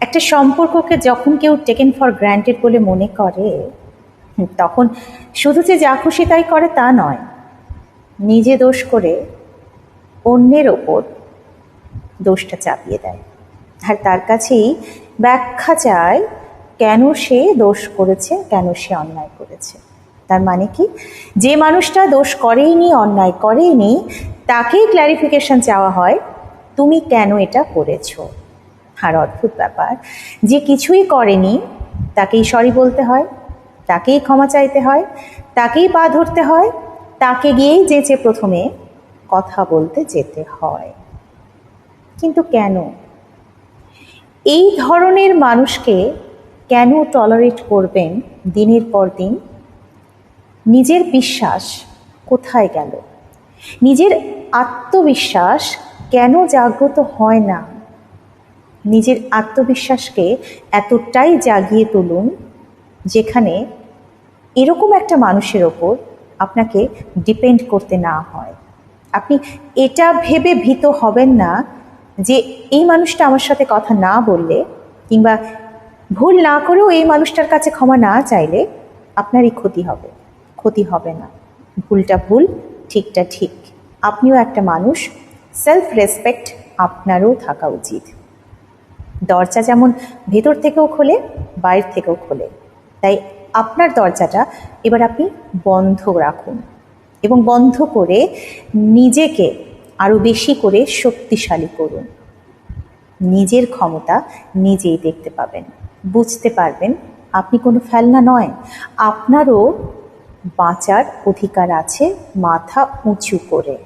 একটা সম্পর্ককে যখন কেউ টেকেন ফর গ্র্যান্টেড বলে মনে করে, তখন শুধু যে যা খুশি তাই করে তা নয়, নিজে দোষ করে অন্যের ওপর দোষটা চাপিয়ে দেয়। আর তার কাছেই ব্যাখ্যা চায় কেন সে দোষ করেছে, কেন সে অন্যায় করেছে। তার মানে কি, যে মানুষটা দোষ করেইনি, অন্যায় করেইনি, তাকেই ক্ল্যারিফিকেশন চাওয়া হয় তুমি কেন এটা করেছো। আর অদ্ভুত ব্যাপার, যে কিছুই করেনি তাকেই সরি বলতে হয়, তাকেই ক্ষমা চাইতে হয়, তাকেই পা ধরতে হয়, তাকে গিয়েই যেচে প্রথমে কথা বলতে যেতে হয়। কিন্তু কেন? এই ধরনের মানুষকে কেন টলারেট করবেন দিনের পর দিন? নিজের বিশ্বাস কোথায় গেল? নিজের আত্মবিশ্বাস কেন জাগ্রত হয় না? নিজের আত্মবিশ্বাসকে এতটাই জাগিয়ে তুলুন যেখানে এরকম একটা মানুষের ওপর আপনাকে ডিপেন্ড করতে না হয়। আপনি এটা ভেবে ভীত হবেন না যে এই মানুষটা আমার সাথে কথা না বললে, কিংবা ভুল না করেও এই মানুষটার কাছে ক্ষমা না চাইলে আপনারই ক্ষতি হবে। ক্ষতি হবে না। ভুলটা ভুল, ঠিকটা ঠিক। আপনিও একটা মানুষ, সেলফ রেসপেক্ট আপনারও থাকা উচিত। দরজা যেমন ভেতর থেকেও খোলে, বাইরে থেকেও খোলে। তাই আপনার দরজাটা এবার আপনি বন্ধ রাখুন, এবং বন্ধ করে নিজেকে আরও বেশি করে শক্তিশালী করুন। নিজের ক্ষমতা নিজেই দেখতে পাবেন, বুঝতে পারবেন আপনি কোনো ফেলনা নয়। আপনারও বাঁচার অধিকার আছে মাথা উঁচু করে।